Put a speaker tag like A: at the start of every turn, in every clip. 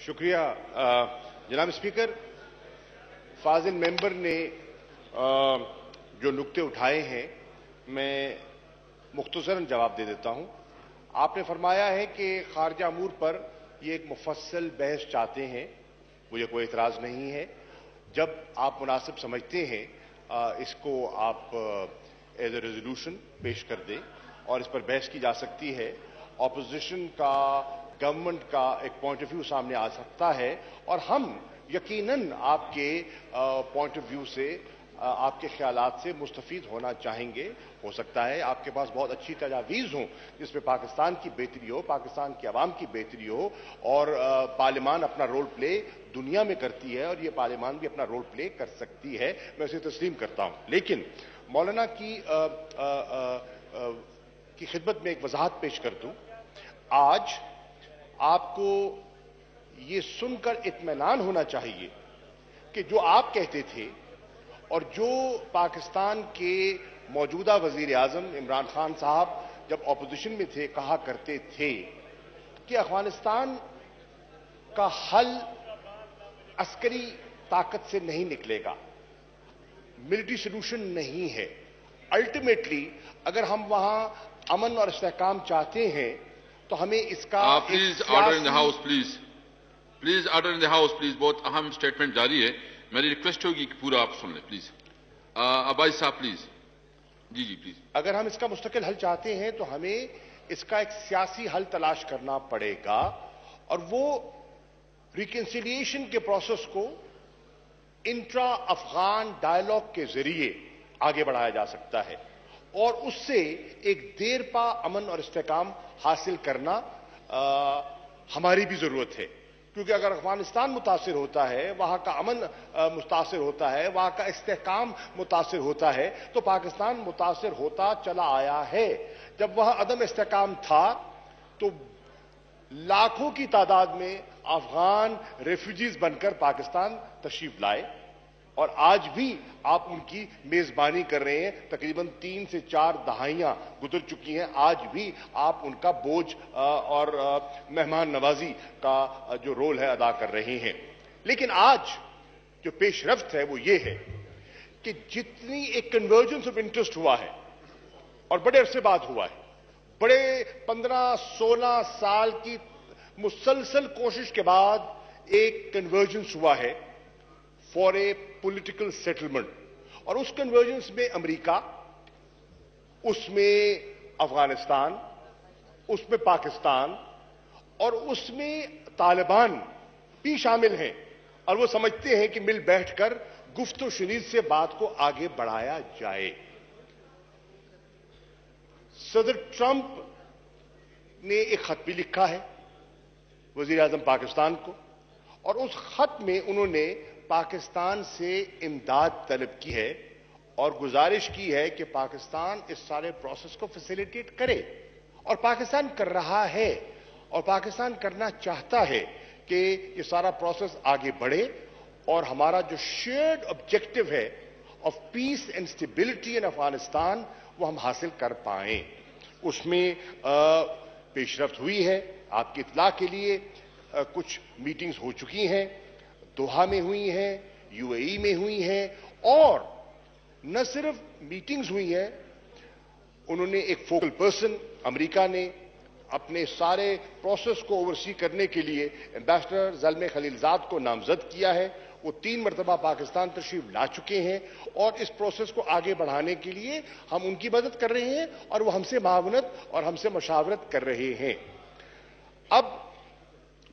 A: शुक्रिया जनाब स्पीकर। फाजिल मेंबर ने जो नुक्ते उठाए हैं मैं मुख्तसरन जवाब दे देता हूं। आपने फरमाया है कि खारजा अमूर पर ये एक मुफस्सल बहस चाहते हैं, मुझे कोई एतराज नहीं है। जब आप मुनासिब समझते हैं इसको आप एज ए रेजोल्यूशन पेश कर दें और इस पर बहस की जा सकती है। ऑपोजिशन का, गवर्नमेंट का एक पॉइंट ऑफ व्यू सामने आ सकता है और हम यकीनन आपके पॉइंट ऑफ व्यू से, आपके ख्यालात से मुस्तफीद होना चाहेंगे। हो सकता है आपके पास बहुत अच्छी तजावीज़ हों जिसमें पाकिस्तान की बेहतरी हो, पाकिस्तान की आवाम की बेहतरी हो, और पार्लियामान अपना रोल प्ले दुनिया में करती है और ये पार्लियामान भी अपना रोल प्ले कर सकती है, मैं उसे तस्लीम करता हूं। लेकिन मौलाना की खिदमत में एक वजाहत पेश कर दूं। आज आपको ये सुनकर इत्मीनान होना चाहिए कि जो आप कहते थे और जो पाकिस्तान के मौजूदा वजीर आजम इमरान खान साहब जब ऑपोजिशन में थे कहा करते थे कि अफगानिस्तान का हल अस्करी ताकत से नहीं निकलेगा, मिलिट्री सोल्यूशन नहीं है। अल्टीमेटली अगर हम वहां अमन और इस्तेहकाम चाहते हैं तो हमें इसका
B: please order in the house, please order in the house, please. बहुत अहम स्टेटमेंट जारी है, मेरी रिक्वेस्ट होगी कि पूरा आप सुन लें प्लीज। अब्बासी साहब प्लीज। Ji please.
A: अगर हम इसका मुस्तकिल हल चाहते हैं तो हमें इसका एक सियासी हल तलाश करना पड़ेगा और वो रिकंसिलिएशन के प्रोसेस को इंट्रा अफगान डायलॉग के जरिए आगे बढ़ाया जा सकता है और उससे एक देरपा अमन और इस्तेहकाम हासिल करना हमारी भी जरूरत है। क्योंकि अगर अफगानिस्तान मुतासिर होता है, वहां का अमन मुतासिर होता है, वहां का इस्तेहकाम मुतासिर होता है, तो पाकिस्तान मुतासिर होता चला आया है। जब वह अदम इस्तेहकाम था तो लाखों की तादाद में अफगान रेफ्यूजीज बनकर पाकिस्तान तशरीफ लाए और आज भी आप उनकी मेजबानी कर रहे हैं। तकरीबन 3 से 4 दहाइयां गुजर चुकी हैं, आज भी आप उनका बोझ और मेहमान नवाजी का जो रोल है अदा कर रहे हैं। लेकिन आज जो पेशरफ्त है वो ये है कि जितनी एक कन्वर्जेंस ऑफ इंटरेस्ट हुआ है और बड़े अरसे बाद हुआ है, बड़े 15-16 साल की मुसलसल कोशिश के बाद एक कन्वर्जेंस हुआ है फॉर ए पॉलिटिकल सेटलमेंट, और उस कन्वर्जेंस में अमेरिका, उसमें अफगानिस्तान, उसमें पाकिस्तान और उसमें तालिबान भी शामिल हैं और वो समझते हैं कि मिल बैठकर गुफ्तो शनीद से बात को आगे बढ़ाया जाए। सदर ट्रंप ने एक खत भी लिखा है वजीर आजम पाकिस्तान को और उस खत में उन्होंने पाकिस्तान से इमदाद तलब की है और गुजारिश की है कि पाकिस्तान इस सारे प्रोसेस को फैसिलिटेट करे, और पाकिस्तान कर रहा है और पाकिस्तान करना चाहता है कि ये सारा प्रोसेस आगे बढ़े और हमारा जो शेयर्ड ऑब्जेक्टिव है of peace and stability in Afghanistan वो हम हासिल कर पाएं। उसमें पेशरफ्त हुई है। आपकी इत्तला के लिए कुछ मीटिंग्स हो चुकी हैं, दोहा में हुई हैं, यूएई में हुई हैं, और न सिर्फ मीटिंग्स हुई हैं, उन्होंने एक फोकल पर्सन अमेरिका ने अपने सारे प्रोसेस को ओवरसी करने के लिए एम्बेसडर ज़ल्मे खलीलजाद को नामजद किया है। वो 3 मरतबा पाकिस्तान तशरीफ ला चुके हैं और इस प्रोसेस को आगे बढ़ाने के लिए हम उनकी मदद कर रहे हैं और वो हमसे मावनत और हमसे मशावरत कर रहे हैं। अब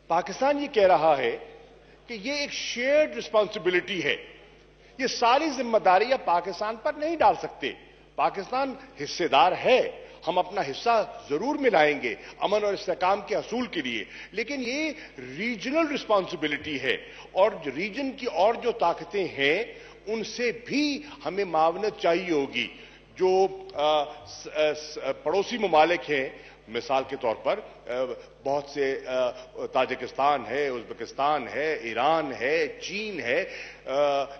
A: पाकिस्तान ये कह रहा है कि ये एक शेयर्ड रिस्पॉन्सिबिलिटी है, ये सारी जिम्मेदारी अब पाकिस्तान पर नहीं डाल सकते। पाकिस्तान हिस्सेदार है, हम अपना हिस्सा जरूर मिलाएंगे अमन और इस्तेहकाम के असूल के लिए, लेकिन ये रीजनल रिस्पॉन्सिबिलिटी है और रीजन की और जो ताकतें हैं उनसे भी हमें मावनत चाहिए होगी। जो पड़ोसी ममालिक हैं, मिसाल के तौर पर बहुत से ताजिकिस्तान है, उज़्बेकिस्तान है, ईरान है, चीन है,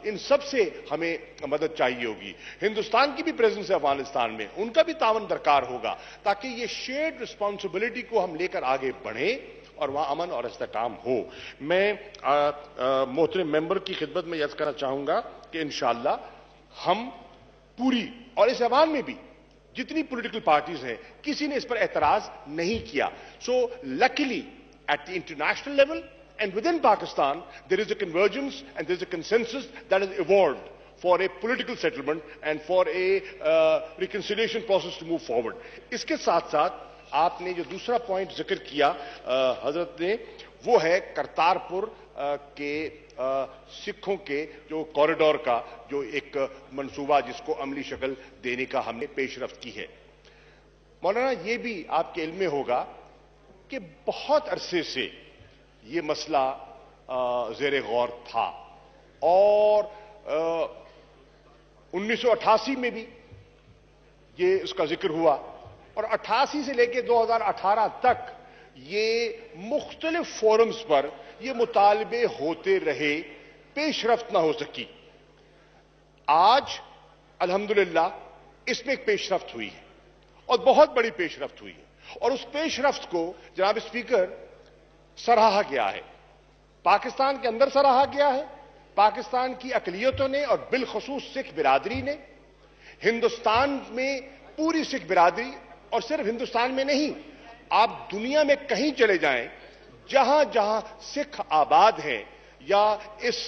A: इन सब से हमें मदद चाहिए होगी। हिंदुस्तान की भी प्रेजेंस है अफगानिस्तान में, उनका भी तावन दरकार होगा ताकि ये शेयर्ड रिस्पॉन्सिबिलिटी को हम लेकर आगे बढ़ें اور وہاں امن اور استحکام ہو. میں محترم ممبر کی خدمت میں عرض کرنا چاہوں گا کہ انشاءاللہ ہم پوری، اور اس ایوان میں بھی جتنی پولیٹیکل پارٹیز ہیں کسی نے اس پر اعتراض نہیں کیا. So luckily at the international level and within Pakistan there is a convergence and there is a consensus that has evolved for a political settlement and for a reconciliation process to move forward. اس کے ساتھ ساتھ آپ نے جو دوسرا point ذکر کیا حضرت نے، وہ ہے کرتارپور کے سکھوں کے جو کوریڈور کا جو ایک منصوبہ جس کو عملی شکل دینے کا ہم نے پیش رفت کی ہے. مولانا یہ بھی آپ کے علم میں ہوگا کہ بہت عرصے سے یہ مسئلہ زیر غور تھا، اور 1988 میں بھی یہ اس کا ذکر ہوا، اور 88 سے لے کے 2018 تک یہ مختلف فورمز پر یہ مطالبے ہوتے رہے، پیش رفت نہ ہو سکی. آج الحمدللہ اس میں ایک پیش رفت ہوئی ہے، اور بہت بڑی پیش رفت ہوئی ہے، اور اس پیش رفت کو جناب اسپیکر سراہا گیا ہے. پاکستان کے اندر سراہا گیا ہے، پاکستان کی اقلیتوں نے اور بالخصوص سکھ برادری نے، ہندوستان میں پوری سکھ برادری، اور صرف ہندوستان میں نہیں، آپ دنیا میں کہیں چلے جائیں جہاں جہاں سکھ آباد ہیں یا اس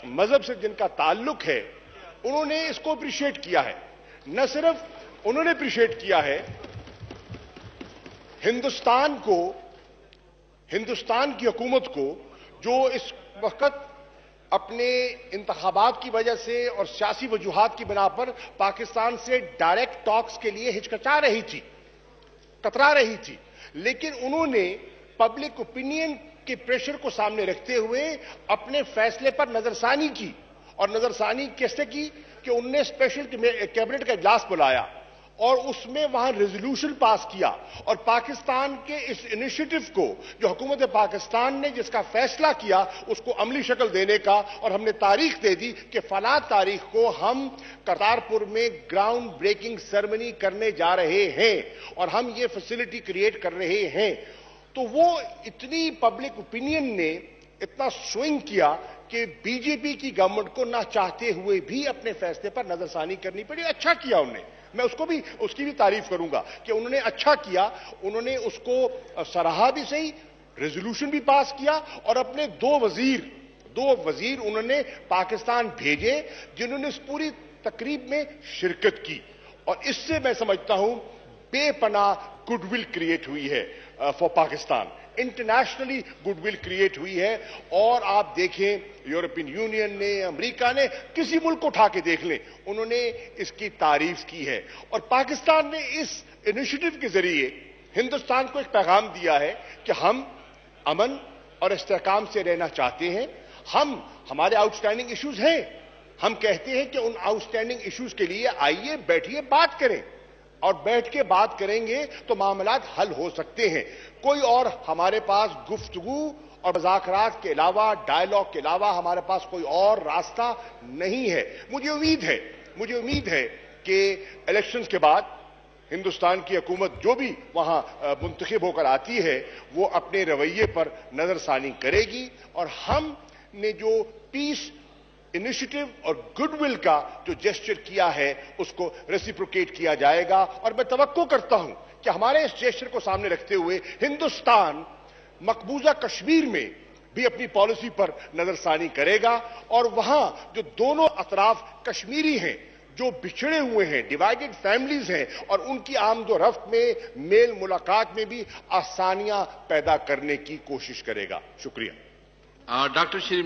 A: مذہب سے جن کا تعلق ہے، انہوں نے اس کو اپریشیٹ کیا ہے. نہ صرف انہوں نے اپریشیٹ کیا ہے، ہندوستان کی حکومت کو جو اس وقت اپنے انتخابات کی وجہ سے اور سیاسی وجوہات کی بنا پر پاکستان سے ڈائریکٹ ٹاکس کے لیے ہچکچا رہی تھی، کترا رہی تھی، لیکن انہوں نے پبلک اوپینین کے پریشر کو سامنے رکھتے ہوئے اپنے فیصلے پر نظر ثانی کی. اور نظر ثانی کیسے کی کہ انہوں نے اسپیشل کیبنٹ کا اجلاس بلایا اور اس میں وہاں ریزولوشن پاس کیا، اور پاکستان کے اس انیشیٹو کو جو حکومت پاکستان نے جس کا فیصلہ کیا اس کو عملی شکل دینے کا، اور ہم نے تاریخ دے دی کہ فلاں تاریخ کو ہم کرتارپور میں گراؤنڈ بریکنگ سرمنی کرنے جا رہے ہیں اور ہم یہ فیسلٹی کریٹ کر رہے ہیں. تو وہ اتنی پبلک اوپینین نے اتنا سوئنگ کیا کہ بی جے پی کی گورنمنٹ کو نہ چاہتے ہوئے بھی اپنے فیصلے پر نظر ثانی کرنی پڑی. اچھا کیا انہوں نے، میں اس کی بھی تعریف کروں گا کہ انہوں نے اچھا کیا، انہوں نے اس کو سراہا بھی صحیح، ریزولوشن بھی پاس کیا، اور اپنے دو وزیر انہوں نے پاکستان بھیجے جنہوں نے اس پوری تقریب میں شرکت کی. اور اس سے میں سمجھتا ہوں بے پناہ گڈ ول کریٹ ہوئی ہے for Pakistan, internationally good will create ہوئی ہے. اور آپ دیکھیں یورپین یونین نے، امریکہ نے، کسی ملک کو اٹھا کے دیکھ لیں، انہوں نے اس کی تعریف کی ہے. اور پاکستان نے اس انیشیٹو کے ذریعے ہندوستان کو ایک پیغام دیا ہے کہ ہم امن اور استحکام سے رہنا چاہتے ہیں. ہمارے آؤٹ اسٹینڈنگ ایشوز ہیں، ہم کہتے ہیں کہ ان آؤٹ اسٹینڈنگ ایشوز کے لیے آئیے بیٹھیے بات کریں، اور بیٹھ کے بات کریں گے تو معاملات حل ہو سکتے ہیں. کوئی اور ہمارے پاس گفتگو اور مذاکرات کے علاوہ، ڈائلاگ کے علاوہ ہمارے پاس کوئی اور راستہ نہیں ہے. مجھے امید ہے کہ الیکشنز کے بعد ہندوستان کی حکومت جو بھی وہاں منتخب ہو کر آتی ہے وہ اپنے رویے پر نظر ثانی کرے گی، اور ہم نے جو پیس انیشیٹو اور گڈ ول کا جو جیسچر کیا ہے اس کو ریسیپروکیٹ کیا جائے گا. اور میں توقع کرتا ہوں کہ ہمارے اس جیسچر کو سامنے رکھتے ہوئے ہندوستان مقبوضہ کشمیر میں بھی اپنی پالیسی پر نظر ثانی کرے گا، اور وہاں جو دونوں اطراف کشمیری ہیں، جو بچھڑے ہوئے ہیں، ڈیوائیڈڈ فیملیز ہیں، اور ان کی آمد و رفت میں، میل ملاقات میں بھی آسانیاں پیدا کرنے کی کوشش کرے گا. شکریہ.
B: ڈاکٹر شری